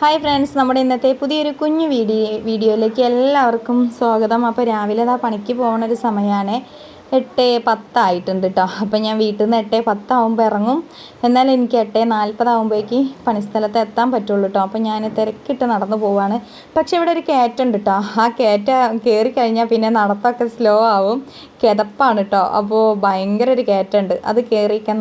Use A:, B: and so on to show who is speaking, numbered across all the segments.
A: Hi friends, നമ്മുടെ ഇന്നത്തെ പുതിയൊരു കുഞ്ഞു വീഡിയോയിലേക്ക് എല്ലാവർക്കും സ്വാഗതം. അപ്പോൾ രാവിലെ പണിക്ക് പോകുന്ന ഒരു സമയമാണ്. 8:10 കേട്ടോ. അപ്പോൾ ഞാൻ വീട്ടിൽ നിന്ന് 8:10 ഇറങ്ങും. എന്നാൽ എനിക്ക് 8:40 പണിസ്ഥലത്ത് എത്താൻ പറ്റുള്ളൂ കേട്ടോ. അപ്പോൾ ഞാൻ തിരക്കിട്ട് നടന്നു പോവാണ്. പക്ഷേ ഇവിടെ ഒരു കയറ്റുണ്ട് കേട്ടോ. ആ കയറ്റ കയറി കഴിഞ്ഞാൽ പിന്നെ നടത്തൊക്കെ സ്ലോ ആവും. കിതപ്പാണ് കേട്ടോ. അപ്പോൾ ഭയങ്കര ഒരു കയറ്റുണ്ട്. അത് കയറിയൊക്കെ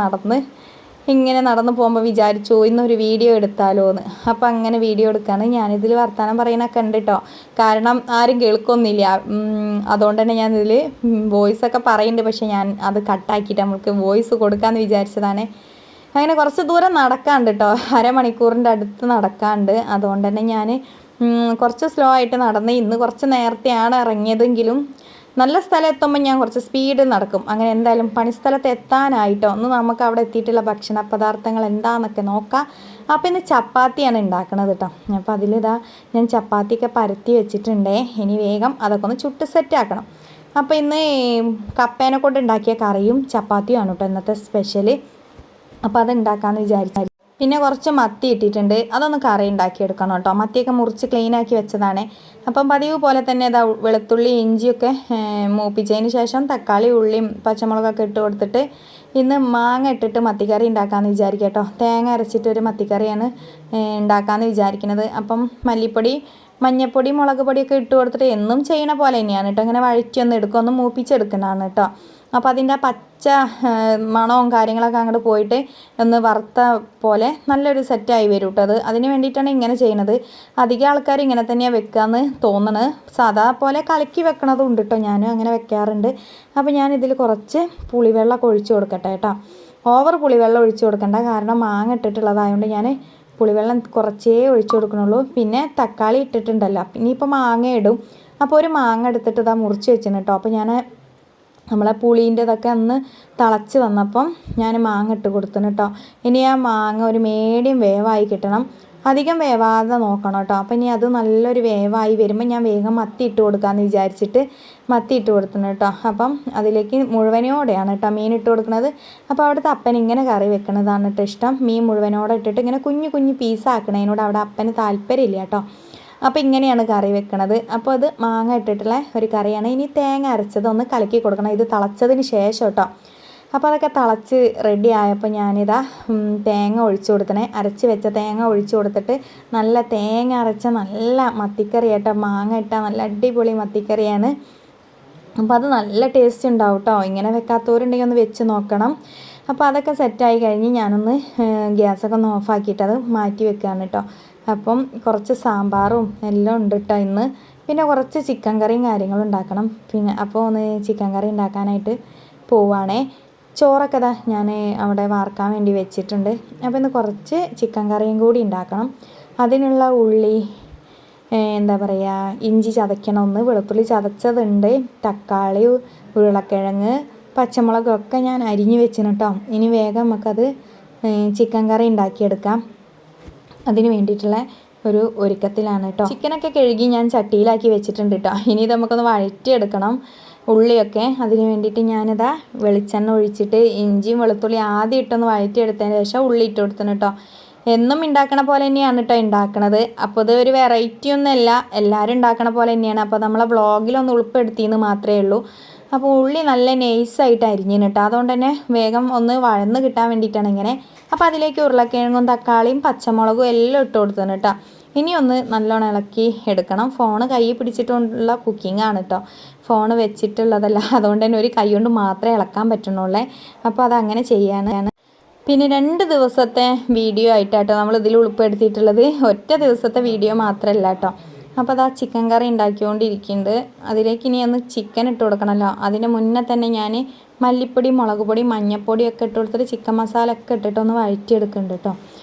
A: ഇങ്ങനെ നടന്നു പോകുമ്പോൾ വിചാരിച്ചു ഇന്നൊരു വീഡിയോ എടുത്താലോ എന്ന്. അപ്പോൾ അങ്ങനെ വീഡിയോ എടുക്കുകയാണ്. ഞാനിതിൽ വർത്തമാനം പറയുന്നൊക്കെ ഉണ്ട് കേട്ടോ. കാരണം ആരും കേൾക്കൊന്നുമില്ല. അതുകൊണ്ട് തന്നെ ഞാനിതിൽ വോയിസൊക്കെ പറയുന്നുണ്ട്. പക്ഷേ ഞാൻ അത് കട്ടാക്കിയിട്ട് നമുക്ക് വോയിസ് കൊടുക്കാമെന്ന് വിചാരിച്ചതാണ്. അങ്ങനെ കുറച്ച് ദൂരം നടക്കാണ്ട് കേട്ടോ. അരമണിക്കൂറിൻ്റെ അടുത്ത് നടക്കാണ്ട്. അതുകൊണ്ട് തന്നെ ഞാൻ കുറച്ച് സ്ലോ ആയിട്ട് നടന്ന്. ഇന്ന് കുറച്ച് നേരത്തെയാണ് ഇറങ്ങിയതെങ്കിലും നല്ല സ്ഥലം എത്തുമ്പോൾ ഞാൻ കുറച്ച് സ്പീഡ് നടക്കും. അങ്ങനെ എന്തായാലും പണിസ്ഥലത്ത് എത്താനായിട്ടോ ഒന്ന് നമുക്ക് അവിടെ എത്തിയിട്ടുള്ള ഭക്ഷണ പദാർത്ഥങ്ങൾ എന്താണെന്നൊക്കെ നോക്കാം. അപ്പോൾ ഇന്ന് ചപ്പാത്തിയാണ് ഉണ്ടാക്കണത് കേട്ടോ. അപ്പോൾ ഞാൻ ചപ്പാത്തിയൊക്കെ പരത്തി വെച്ചിട്ടുണ്ടേ. ഇനി വേഗം അതൊക്കെ ഒന്ന് ചുട്ട് സെറ്റാക്കണം. അപ്പോൾ ഇന്ന് കപ്പേനെ കൊണ്ട് ഉണ്ടാക്കിയ കറിയും ചപ്പാത്തിയുമാണ് കേട്ടോ ഇന്നത്തെ സ്പെഷ്യൽ. അപ്പോൾ അത് ഉണ്ടാക്കാമെന്ന് വിചാരിച്ചു. പിന്നെ കുറച്ച് മത്തി ഇട്ടിട്ടുണ്ട്. അതൊന്ന് കറി ഉണ്ടാക്കിയെടുക്കണം കേട്ടോ. മത്തിയൊക്കെ മുറിച്ച് ക്ലീനാക്കി വെച്ചതാണ്. അപ്പം പതിവ് പോലെ തന്നെ വെളുത്തുള്ളി ഇഞ്ചിയൊക്കെ മൂപ്പിച്ചതിന് ശേഷം തക്കാളി ഉള്ളിയും പച്ചമുളകൊക്കെ ഇട്ട് കൊടുത്തിട്ട് ഇന്ന് മാങ്ങ ഇട്ടിട്ട് മത്തിക്കറി ഉണ്ടാക്കാമെന്ന് വിചാരിക്കുക കേട്ടോ. തേങ്ങ അരച്ചിട്ടൊരു മത്തിക്കറിയാണ് ഉണ്ടാക്കാമെന്ന് വിചാരിക്കുന്നത്. അപ്പം മല്ലിപ്പൊടി, മഞ്ഞൾപ്പൊടി, മുളക് പൊടിയൊക്കെ ഇട്ട് കൊടുത്തിട്ട് എന്നും ചെയ്യണ പോലെ തന്നെയാണ് കേട്ടോ. ഇങ്ങനെ വഴറ്റിയൊന്ന് എടുക്കും, ഒന്ന് മൂപ്പിച്ചെടുക്കുന്നതാണ് കേട്ടോ. അപ്പോൾ അതിൻ്റെ പച്ച മണവും കാര്യങ്ങളൊക്കെ അങ്ങോട്ട് പോയിട്ട് ഒന്ന് വറുത്ത പോലെ നല്ലൊരു സെറ്റായി വരും കേട്ടോ. അതിന് വേണ്ടിയിട്ടാണ് ഇങ്ങനെ ചെയ്യുന്നത്. അധികം ആൾക്കാർ ഇങ്ങനെ തന്നെയാണ് വെക്കാമെന്ന് തോന്നണ്. സാധാ പോലെ കലക്കി വെക്കണതും ഉണ്ട് കേട്ടോ. ഞാനും അങ്ങനെ വെക്കാറുണ്ട്. അപ്പോൾ ഞാനിതിൽ കുറച്ച് പുളിവെള്ളം ഒഴിച്ച് കൊടുക്കട്ടെ കേട്ടോ. ഓവർ പുളിവെള്ളം ഒഴിച്ച് കൊടുക്കണ്ട. കാരണം മാങ്ങ ഇട്ടിട്ടുള്ളതായതുകൊണ്ട് ഞാൻ പുളിവെള്ളം കുറച്ചേ ഒഴിച്ചു കൊടുക്കണുള്ളൂ. പിന്നെ തക്കാളി ഇട്ടിട്ടുണ്ടല്ലോ, ഇനിയിപ്പോൾ മാങ്ങ ഇടും. അപ്പോൾ ഒരു മാങ്ങ എടുത്തിട്ട് മുറിച്ച് വെച്ചിന് കേട്ടോ. അപ്പോൾ ഞാൻ നമ്മളെ പുളീൻ്റെതൊക്കെ ഒന്ന് തിളച്ച് വന്നപ്പം ഞാൻ മാങ്ങ ഇട്ട് കൊടുത്തിന് കേട്ടോ. ഇനി ആ മാങ്ങ ഒരു മീഡിയം വേവായി കിട്ടണം. അധികം വേവാതെ നോക്കണം കേട്ടോ. അപ്പോൾ ഇനി അത് നല്ലൊരു വേവായി വരുമ്പോൾ ഞാൻ വേഗം മത്തി ഇട്ട് കൊടുക്കാമെന്ന് വിചാരിച്ചിട്ട് മത്തി ഇട്ട് കൊടുത്തിന് കേട്ടോ. അപ്പം അതിലേക്ക് മുഴുവനോടെയാണ് കേട്ടോ മീൻ ഇട്ട് കൊടുക്കുന്നത്. അപ്പോൾ അവിടുത്തെ അപ്പൻ ഇങ്ങനെ കറി വെക്കണതാണ് കേട്ടോ ഇഷ്ടം. മീൻ മുഴുവനോടെ ഇട്ടിട്ട് ഇങ്ങനെ കുഞ്ഞു കുഞ്ഞു പീസാക്കണതിനോട് അവിടെ അപ്പന് താല്പര്യമില്ല കേട്ടോ. അപ്പോൾ ഇങ്ങനെയാണ് കറി വെക്കണത്. അപ്പോൾ അത് മാങ്ങ ഇട്ടിട്ടുള്ള ഒരു കറിയാണ്. ഇനി തേങ്ങ അരച്ചതൊന്ന് കലക്കി കൊടുക്കണം. ഇത് തിളച്ചതിന് ശേഷം കേട്ടോ. അപ്പോൾ അതൊക്കെ തിളച്ച് റെഡി ആയപ്പോൾ ഞാനിതാ തേങ്ങ ഒഴിച്ചു കൊടുക്കണേ. അരച്ച് വെച്ച തേങ്ങ ഒഴിച്ചു കൊടുത്തിട്ട് നല്ല തേങ്ങ അരച്ച നല്ല മത്തിക്കറി കേട്ടോ. മാങ്ങ ഇട്ടാൽ നല്ല അടിപൊളി മത്തിക്കറിയാണ്. അപ്പോൾ അത് നല്ല ടേസ്റ്റ് ഉണ്ടാവും കേട്ടോ. ഇങ്ങനെ വെക്കാത്തവരുണ്ടെങ്കിൽ ഒന്ന് വെച്ച് നോക്കണം. അപ്പോൾ അതൊക്കെ സെറ്റായി കഴിഞ്ഞ് ഞാനൊന്ന് ഗ്യാസൊക്കെ ഒന്ന് ഓഫാക്കിയിട്ട് അത് മാറ്റി വെക്കുകയാണ് കേട്ടോ. അപ്പം കുറച്ച് സാമ്പാറും എല്ലാം ഉണ്ട് കേട്ടോ ഇന്ന്. പിന്നെ കുറച്ച് ചിക്കൻ കറിയും കാര്യങ്ങളും ഉണ്ടാക്കണം. പിന്നെ അപ്പോൾ ഒന്ന് ചിക്കൻ കറി ഉണ്ടാക്കാനായിട്ട് പോവുകയാണേ. ചോറൊക്കെ ഞാൻ അവിടെ വാർക്കാൻ വേണ്ടി വെച്ചിട്ടുണ്ട്. അപ്പോൾ ഇന്ന് കുറച്ച് ചിക്കൻ കറിയും കൂടി ഉണ്ടാക്കണം. അതിനുള്ള ഉള്ളി എന്താ പറയുക, ഇഞ്ചി ചതയ്ക്കണം, ഒന്ന് വെളുത്തുള്ളി ചതച്ചതുണ്ട്, തക്കാളി, ഉരുളക്കിഴങ്ങ്, പച്ചമുളകൊക്കെ ഞാൻ അരിഞ്ഞ് വെച്ചിന് കേട്ടോ. ഇനി വേഗം നമുക്കത് ചിക്കൻ കറി ഉണ്ടാക്കിയെടുക്കാം. അതിന് വേണ്ടിയിട്ടുള്ള ഒരു ഒരുക്കത്തിലാണ് കേട്ടോ. ചിക്കനൊക്കെ കഴുകി ഞാൻ ചട്ടിയിലാക്കി വെച്ചിട്ടുണ്ട് കേട്ടോ. ഇനി ഇത് നമുക്കൊന്ന് വഴറ്റിയെടുക്കണം ഉള്ളിയൊക്കെ. അതിന് വേണ്ടിയിട്ട് ഞാനിതാ വെളിച്ചെണ്ണ ഒഴിച്ചിട്ട് ഇഞ്ചിയും വെളുത്തുള്ളി ആദ്യം ഇട്ടൊന്ന് വഴറ്റിയെടുത്തതിന് ശേഷം ഉള്ളി ഇട്ട് കൊടുത്തിന് കേട്ടോ. എന്നും ഉണ്ടാക്കണ പോലെ തന്നെയാണ് കേട്ടോ ഉണ്ടാക്കണത്. അപ്പോൾ ഇത് ഒരു വെറൈറ്റി ഒന്നുമല്ല, എല്ലാവരും ഉണ്ടാക്കണ പോലെ തന്നെയാണ്. അപ്പോൾ നമ്മളെ വ്ളോഗിലൊന്ന് ഉൾപ്പെടുത്തിയെന്ന് മാത്രമേ ഉള്ളൂ. അപ്പോൾ ഉള്ളി നല്ല നൈസായിട്ട് അരിഞ്ഞിന് കേട്ടോ. അതുകൊണ്ട് തന്നെ വേഗം ഒന്ന് വഴന്ന് കിട്ടാൻ വേണ്ടിയിട്ടാണ് ഇങ്ങനെ. അപ്പോൾ അതിലേക്ക് ഉരുളക്കിഴങ്ങും തക്കാളിയും പച്ചമുളകും എല്ലാം ഇട്ട് കൊടുത്തിന് കേട്ടോ. ഇനി ഒന്ന് നല്ലോണം ഇളക്കി എടുക്കണം. ഫോണ് കൈ പിടിച്ചിട്ടുള്ള കുക്കിംഗ് ആണ് കേട്ടോ. ഫോണ് വെച്ചിട്ടുള്ളതല്ല. അതുകൊണ്ട് തന്നെ ഒരു കൈ കൊണ്ട് മാത്രമേ ഇളക്കാൻ പറ്റുന്നുള്ളേ. അപ്പോൾ അതങ്ങനെ ചെയ്യാണ്. പിന്നെ 2 ദിവസത്തെ വീഡിയോ ആയിട്ടാട്ടോ നമ്മൾ ഇതിൽ ഉൾപ്പെടുത്തിയിട്ടുള്ളത്. ഒറ്റ ദിവസത്തെ വീഡിയോ മാത്രമല്ല കേട്ടോ. അപ്പോൾ അതാ ചിക്കൻ കറി ഉണ്ടാക്കിക്കൊണ്ടിരിക്കുന്നുണ്ട്. അതിലേക്ക് ഇനി ഒന്ന് ചിക്കൻ ഇട്ട് കൊടുക്കണമല്ലോ. അതിന് മുന്നേ തന്നെ ഞാൻ മല്ലിപ്പൊടി, മുളക് പൊടി, മഞ്ഞൾപ്പൊടിയൊക്കെ ഇട്ട് കൊടുത്തിട്ട് ചിക്കൻ മസാല ഒക്കെ ഇട്ടിട്ടൊന്ന് വഴറ്റിയെടുക്കുന്നുണ്ട് കേട്ടോ.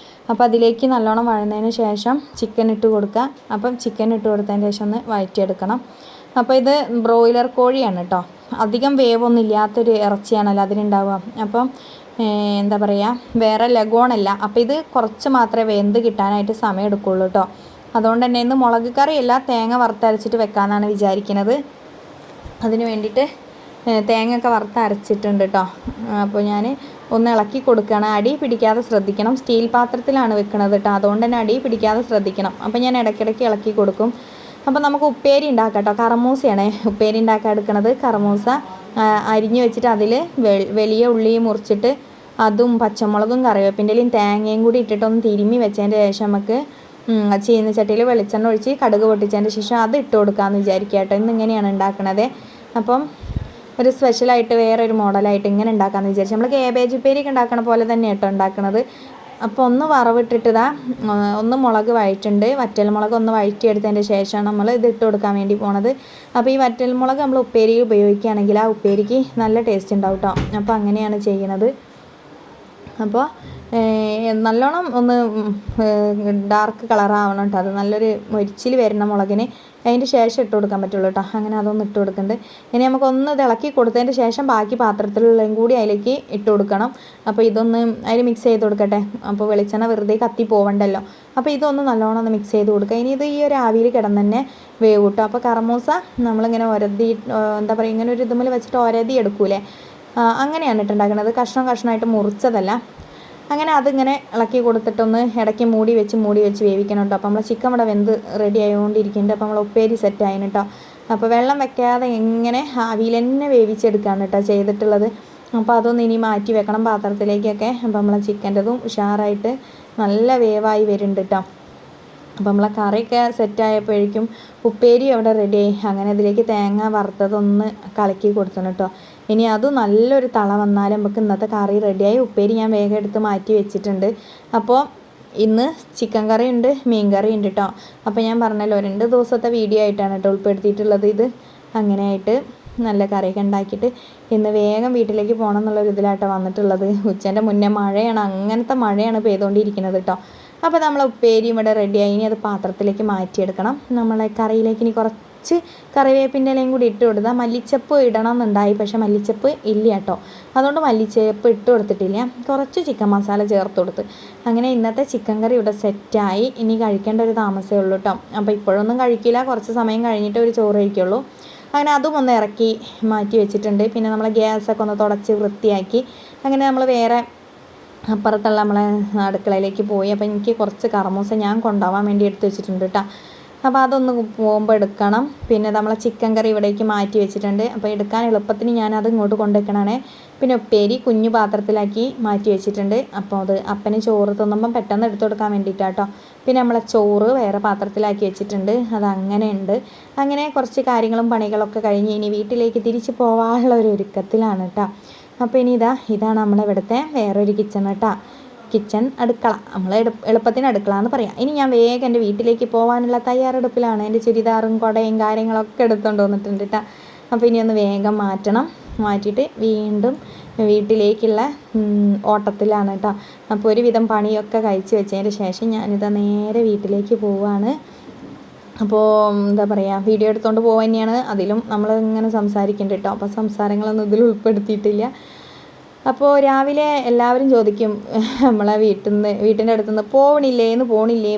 A: അപ്പോൾ അതിലേക്ക് നല്ലോണം വഴന്നതിന് ശേഷം ചിക്കൻ ഇട്ട് കൊടുക്കുക. അപ്പം ചിക്കൻ ഇട്ട് കൊടുത്തതിന് ശേഷം ഒന്ന് വഴറ്റിയെടുക്കണം. അപ്പോൾ ഇത് ബ്രോയിലർ കോഴിയാണ് കേട്ടോ. അധികം വേവൊന്നും ഇല്ലാത്തൊരു ഇറച്ചിയാണല്ലോ അതിനുണ്ടാവുക. അപ്പം എന്താ പറയുക, വേറെ ലഗോണല്ല. അപ്പോൾ ഇത് കുറച്ച് മാത്രമേ വെന്ത് കിട്ടാനായിട്ട് സമയം എടുക്കുള്ളൂ കേട്ടോ. അതുകൊണ്ട് തന്നെ ഇന്ന് മുളക് കറിയല്ല, തേങ്ങ വറുത്തരച്ചിട്ട് വെക്കാമെന്നാണ് വിചാരിക്കുന്നത്. അതിന് വേണ്ടിയിട്ട് തേങ്ങയൊക്കെ വറുത്തരച്ചിട്ടുണ്ട് കേട്ടോ. അപ്പോൾ ഞാൻ ഒന്ന് ഇളക്കി കൊടുക്കണം. അടി പിടിക്കാതെ ശ്രദ്ധിക്കണം. സ്റ്റീൽ പാത്രത്തിലാണ് വെക്കുന്നത് കേട്ടോ, അതുകൊണ്ട് തന്നെ അടി പിടിക്കാതെ ശ്രദ്ധിക്കണം. അപ്പോൾ ഞാൻ ഇടയ്ക്കിടയ്ക്ക് ഇളക്കി കൊടുക്കും. അപ്പോൾ നമുക്ക് ഉപ്പേരി ഉണ്ടാക്കാം കേട്ടോ. കറമൂസയാണ് ഉപ്പേരി ഉണ്ടാക്കാൻ എടുക്കുന്നത്. കറമൂസ അരിഞ്ഞു വെച്ചിട്ട് അതിൽ വലിയ ഉള്ളി മുറിച്ചിട്ട് അതും പച്ചമുളകും കറിവേപ്പിൻ്റെയും തേങ്ങയും കൂടി ഇട്ടിട്ടൊന്ന് തിരുമ്മി വെച്ചതിൻ്റെ ശേഷം നമുക്ക് ചീനച്ചട്ടിയിൽ വെളിച്ചെണ്ണ ഒഴിച്ച് കടുക് പൊട്ടിച്ചതിൻ്റെ ശേഷം അത് ഇട്ട് കൊടുക്കാമെന്ന് വിചാരിക്കുക കേട്ടോ. ഇന്നിങ്ങനെയാണ് ഉണ്ടാക്കുന്നത്. അപ്പം ഒരു സ്പെഷ്യലായിട്ട് വേറൊരു മോഡലായിട്ട് ഇങ്ങനെ ഉണ്ടാക്കാമെന്ന് വിചാരിച്ചു. നമ്മൾ കേബേജ് ഉപ്പേരിയൊക്കെ ഉണ്ടാക്കണ പോലെ തന്നെ കേട്ടോ ഉണ്ടാക്കുന്നത്. അപ്പോൾ ഒന്ന് വറവിട്ടിട്ടതാ ഒന്ന് മുളക് വഴറ്റുണ്ട്. വറ്റൽമുളക് ഒന്ന് വഴറ്റിയെടുത്തതിൻ്റെ ശേഷമാണ് നമ്മൾ ഇത് ഇട്ട് കൊടുക്കാൻ വേണ്ടി പോണത്. അപ്പോൾ ഈ വറ്റൽമുളക് നമ്മൾ ഉപ്പേരി ഉപയോഗിക്കുകയാണെങ്കിൽ ആ ഉപ്പേരിക്ക് നല്ല ടേസ്റ്റ് ഉണ്ടാവും കേട്ടോ. അപ്പോൾ അങ്ങനെയാണ് ചെയ്യുന്നത്. അപ്പോൾ നല്ലോണം ഒന്ന് ഡാർക്ക് കളറാവണം കേട്ടോ. അത് നല്ലൊരു മൊരിച്ചിൽ വരുന്ന മുളകിന് അതിൻ്റെ ശേഷം ഇട്ട് കൊടുക്കാൻ പറ്റുള്ളൂ കേട്ടോ. അങ്ങനെ അതൊന്ന് ഇട്ട് കൊടുക്കുന്നുണ്ട്. ഇനി നമുക്കൊന്ന് ഇളക്കി കൊടുത്തതിൻ്റെ ശേഷം ബാക്കി പാത്രത്തിലുള്ളതും കൂടി അതിലേക്ക് ഇട്ട് കൊടുക്കണം. അപ്പോൾ ഇതൊന്ന് അതിൽ മിക്സ് ചെയ്ത് കൊടുക്കട്ടെ. അപ്പോൾ വെളിച്ചെണ്ണ വെറുതെ കത്തി പോവണ്ടല്ലോ. അപ്പോൾ ഇതൊന്ന് നല്ലോണം ഒന്ന് മിക്സ് ചെയ്ത് കൊടുക്കുക. ഇനി ഇത് ഈ ഒരു ആവിയിൽ കിടന്ന് തന്നെ വേവ് കിട്ടും. അപ്പോൾ കറമൂസ നമ്മളിങ്ങനെ ഒരതി എന്താ പറയുക, ഇങ്ങനെ ഒരു ഇതുമ്മൽ വെച്ചിട്ട് ഒരതി എടുക്കൂലേ, അങ്ങനെയാണ് ഇട്ടുണ്ടാക്കുന്നത്. കഷ്ണം കഷ്ണമായിട്ട് മുറിച്ചതല്ല. അങ്ങനെ അതിങ്ങനെ ഇളക്കി കൊടുത്തിട്ടൊന്ന് ഇടയ്ക്ക് മൂടി വെച്ച് വേവിക്കണം കേട്ടോ. അപ്പോൾ നമ്മൾ ചിക്കൻ ഇവിടെ വെന്ത് റെഡി ആയതുകൊണ്ടിരിക്കുന്നുണ്ട്. അപ്പോൾ നമ്മൾ ഉപ്പേരി സെറ്റ് ആയിന് കേട്ടോ. അപ്പോൾ വെള്ളം വെക്കാതെ എങ്ങനെ ആവിയിൽ തന്നെ വേവിച്ചെടുക്കുകയാണ് കേട്ടോ ചെയ്തിട്ടുള്ളത്. അപ്പോൾ അതൊന്ന് ഇനി മാറ്റി വെക്കണം പാത്രത്തിലേക്കൊക്കെ. അപ്പോൾ നമ്മളെ ചിക്കൻ്റെതും ഉഷാറായിട്ട് നല്ല വേവായി വരുന്നുണ്ട് കേട്ടോ. അപ്പോൾ നമ്മളെ കറിയൊക്കെ സെറ്റായപ്പോഴേക്കും ഉപ്പേരി അവിടെ റെഡിയായി. അങ്ങനെ ഇതിലേക്ക് തേങ്ങ വറുത്തതൊന്ന് കലക്കി കൊടുക്കണം കേട്ടോ. ഇനി അത് നല്ലൊരു തള വന്നാൽ നമുക്ക് ഇന്നത്തെ കറി റെഡിയായി. ഉപ്പേരി ഞാൻ വേഗം എടുത്ത് മാറ്റി വെച്ചിട്ടുണ്ട്. അപ്പോൾ ഇന്ന് ചിക്കൻ കറി ഉണ്ട്, മീൻ കറി ഉണ്ട് കേട്ടോ. അപ്പോൾ ഞാൻ പറഞ്ഞല്ലോ 2 ദിവസത്തെ വീഡിയോ ആയിട്ടാണ് കേട്ടോ ഉൾപ്പെടുത്തിയിട്ടുള്ളത്. ഇത് അങ്ങനെയായിട്ട് നല്ല കറിയൊക്കെ ഉണ്ടാക്കിയിട്ട് ഇന്ന് വേഗം വീട്ടിലേക്ക് പോകണം എന്നുള്ളൊരു ഇതിലായിട്ടോ വന്നിട്ടുള്ളത്. ഉച്ചൻ്റെ മുന്നേ മഴയാണ്, അങ്ങനത്തെ മഴയാണ് പെയ്തുകൊണ്ടിരിക്കുന്നത് കേട്ടോ. അപ്പോൾ നമ്മൾ ഉപ്പേരി ഇവിടെ റെഡിയായി. ഇനി അത് പാത്രത്തിലേക്ക് മാറ്റിയെടുക്കണം. നമ്മളെ കറിയിലേക്ക് ഇനി കുറച്ച് കറിവേപ്പിൻ്റെ ഇലയും കൂടി ഇട്ട് കൊടുത്താൽ മല്ലിച്ചപ്പ് ഇടണം എന്നുണ്ടായി, പക്ഷേ മല്ലിച്ചപ്പ് ഇല്ല കേട്ടോ. അതുകൊണ്ട് മല്ലിച്ചപ്പ് ഇട്ട് കൊടുത്തിട്ടില്ല. കുറച്ച് ചിക്കൻ മസാല ചേർത്ത് കൊടുത്ത് അങ്ങനെ ഇന്നത്തെ ചിക്കൻ കറി ഇവിടെ സെറ്റായി. ഇനി കഴിക്കേണ്ട ഒരു താമസമേ ഉള്ളൂ കേട്ടോ. അപ്പോൾ ഇപ്പോഴൊന്നും കഴിക്കില്ല, കുറച്ച് സമയം കഴിഞ്ഞിട്ട് ഒരു ചോറ് കഴിക്കുള്ളൂ. അങ്ങനെ അതും ഒന്ന് ഇറക്കി മാറ്റി വെച്ചിട്ടുണ്ട്. പിന്നെ നമ്മൾ ഗ്യാസൊക്കെ ഒന്ന് തുടച്ച് വൃത്തിയാക്കി അങ്ങനെ നമ്മൾ വേറെ അപ്പുറത്തുള്ള നമ്മളെ അടുക്കളയിലേക്ക് പോയി. അപ്പോൾ എനിക്ക് കുറച്ച് കറമൂസ ഞാൻ കൊണ്ടുപോകാൻ വേണ്ടി എടുത്ത് വെച്ചിട്ടുണ്ട് കേട്ടോ. അപ്പോൾ അതൊന്ന് പോകുമ്പോൾ എടുക്കണം. പിന്നെ നമ്മളെ ചിക്കൻ കറി ഇവിടേക്ക് മാറ്റി വെച്ചിട്ടുണ്ട്. അപ്പോൾ എടുക്കാൻ എളുപ്പത്തിന് ഞാനത് ഇങ്ങോട്ട് കൊണ്ടുവയ്ക്കണേ. പിന്നെ ഉപ്പേരി കുഞ്ഞു പാത്രത്തിലാക്കി മാറ്റി വെച്ചിട്ടുണ്ട്. അപ്പോൾ അത് അപ്പന് ചോറ് തിന്നുമ്പം പെട്ടെന്ന് എടുത്തു കൊടുക്കാൻ വേണ്ടിയിട്ടാണ് കേട്ടോ. പിന്നെ നമ്മളെ ചോറ് വേറെ പാത്രത്തിലാക്കി വെച്ചിട്ടുണ്ട്. അത് അങ്ങനെ ഉണ്ട്. അങ്ങനെ കുറച്ച് കാര്യങ്ങളും പണികളൊക്കെ കഴിഞ്ഞ് ഇനി വീട്ടിലേക്ക് തിരിച്ച് പോകാനുള്ള ഒരു ഒരുക്കത്തിലാണ് കേട്ടോ. അപ്പോൾ ഇനി ഇതാണ് നമ്മളെ ഇവിടുത്തെ വേറൊരു കിച്ചൺ കേട്ടോ. കിച്ചൺ അടുക്കള, നമ്മൾ എളുപ്പത്തിന് അടുക്കള എന്ന് പറയാം. ഇനി ഞാൻ വേഗം എൻ്റെ വീട്ടിലേക്ക് പോകാനുള്ള തയ്യാറെടുപ്പിലാണ്. എൻ്റെ ചുരിദാറും കുടയും കാര്യങ്ങളൊക്കെ എടുത്തുകൊണ്ട് വന്നിട്ടുണ്ട് കേട്ടോ. അപ്പോൾ ഇനി ഒന്ന് വേഗം മാറ്റിയിട്ട് വീണ്ടും വീട്ടിലേക്കുള്ള ഓട്ടത്തിലാണ് കേട്ടോ. അപ്പോൾ ഒരുവിധം പണിയൊക്കെ കഴിച്ച് വെച്ചതിന് ശേഷം ഞാനിതാ നേരെ വീട്ടിലേക്ക് പോവുകയാണ്. അപ്പോൾ എന്താ പറയുക, വീഡിയോ എടുത്തുകൊണ്ട് പോകാൻ തന്നെയാണ്. അതിലും നമ്മൾ ഇങ്ങനെ സംസാരിക്കുന്നുണ്ട് കേട്ടോ. അപ്പോൾ സംസാരങ്ങളൊന്നും ഇതിൽ ഉൾപ്പെടുത്തിയിട്ടില്ല. അപ്പോൾ രാവിലെ എല്ലാവരും ചോദിക്കും നമ്മളെ വീട്ടിൻ്റെ അടുത്തുനിന്ന് പോണില്ലേ.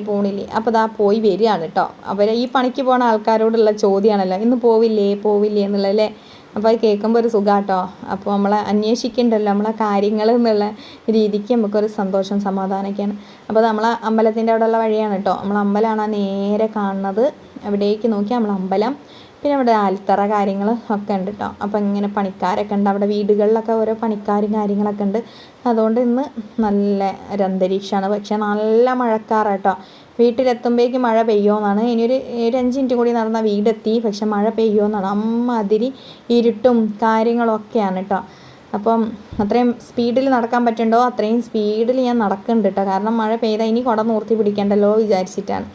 A: അപ്പോൾ അതാ പോയി വരികയാണ് കേട്ടോ. അവർ ഈ പണിക്ക് പോകുന്ന ആൾക്കാരോടുള്ള ചോദ്യമാണല്ലോ, ഇന്ന് പോവില്ലേ എന്നുള്ളതല്ലേ. അപ്പോൾ അത് കേൾക്കുമ്പോൾ ഒരു സുഖാട്ടോ. അപ്പോൾ നമ്മളെ അന്വേഷിക്കണ്ടല്ലോ നമ്മളെ കാര്യങ്ങൾ എന്നുള്ള രീതിക്ക് നമുക്കൊരു സന്തോഷം സമാധാനമൊക്കെയാണ്. അപ്പോൾ നമ്മളെ അമ്പലത്തിൻ്റെ അവിടെയുള്ള വഴിയാണ് കേട്ടോ. നമ്മളെ അമ്പലമാണ് നേരെ കാണുന്നത്. അവിടേക്ക് നോക്കി നമ്മളെ അമ്പലം, പിന്നെ ഇവിടെ ആൽത്തറ കാര്യങ്ങൾ ഒക്കെ ഉണ്ട് കേട്ടോ. അപ്പോൾ ഇങ്ങനെ പണിക്കാരൊക്കെ ഉണ്ട് അവിടെ, വീടുകളിലൊക്കെ ഓരോ പണിക്കാരും കാര്യങ്ങളൊക്കെ ഉണ്ട്. അതുകൊണ്ട് ഇന്ന് നല്ല ഒരു അന്തരീക്ഷമാണ്. പക്ഷേ നല്ല മഴക്കാറാണ് കേട്ടോ. വീട്ടിലെത്തുമ്പോഴേക്ക് മഴ പെയ്യുമെന്നാണ്. ഇനിയൊരു 5 മിനിറ്റ് കൂടി നടന്നാൽ വീടെത്തി, പക്ഷെ മഴ പെയ്യുമെന്നാണ്. അമ്മാതിരി ഇരുട്ടും കാര്യങ്ങളൊക്കെയാണ് കേട്ടോ. അപ്പം അത്രയും സ്പീഡിൽ നടക്കാൻ പറ്റുന്നുണ്ടോ അത്രയും സ്പീഡിൽ ഞാൻ നടക്കുന്നുണ്ട് കേട്ടോ. കാരണം മഴ പെയ്താൽ ഇനി കുട നൂർത്തി പിടിക്കണ്ടല്ലോ വിചാരിച്ചിട്ടാണ്.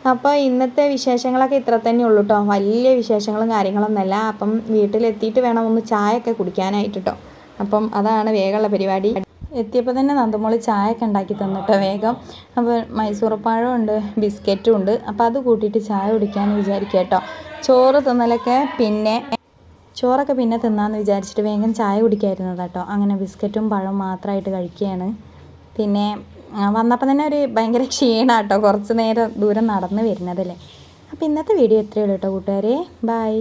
A: അപ്പോൾ ഇന്നത്തെ വിശേഷങ്ങളൊക്കെ ഇത്ര തന്നെ ഉള്ളൂ കേട്ടോ. വലിയ വിശേഷങ്ങളും കാര്യങ്ങളൊന്നുമല്ല. അപ്പം വീട്ടിലെത്തിയിട്ട് വേണം ഒന്ന് ചായയൊക്കെ കുടിക്കാനായിട്ട് കേട്ടോ. അപ്പം അതാണ് വേഗമുള്ള പരിപാടി. എത്തിയപ്പോൾ തന്നെ നന്ദമോള് ചായയൊക്കെ ഉണ്ടാക്കി തന്നിട്ടോ വേഗം. അപ്പോൾ മൈസൂർപ്പഴം ഉണ്ട്, ബിസ്ക്കറ്റും ഉണ്ട്. അപ്പോൾ അത് കൂട്ടിയിട്ട് ചായ കുടിക്കാമെന്ന് വിചാരിക്കുക കേട്ടോ. ചോറൊക്കെ പിന്നെ തിന്നാമെന്ന് വിചാരിച്ചിട്ട് വേഗം ചായ കുടിക്കായിരുന്നത് കേട്ടോ. അങ്ങനെ ബിസ്ക്കറ്റും പഴം മാത്രമായിട്ട് കഴിക്കുകയാണ്. പിന്നെ വന്നപ്പോൾ തന്നെ ഒരു ഭയങ്കര ക്ഷീണം കേട്ടോ, കുറച്ച് നേരം ദൂരം നടന്ന് വരുന്നതല്ലേ. അപ്പോൾ ഇന്നത്തെ വീഡിയോ ഇത്രയേ ഉള്ളൂ കേട്ടോ കൂട്ടുകാരെ. ബൈ.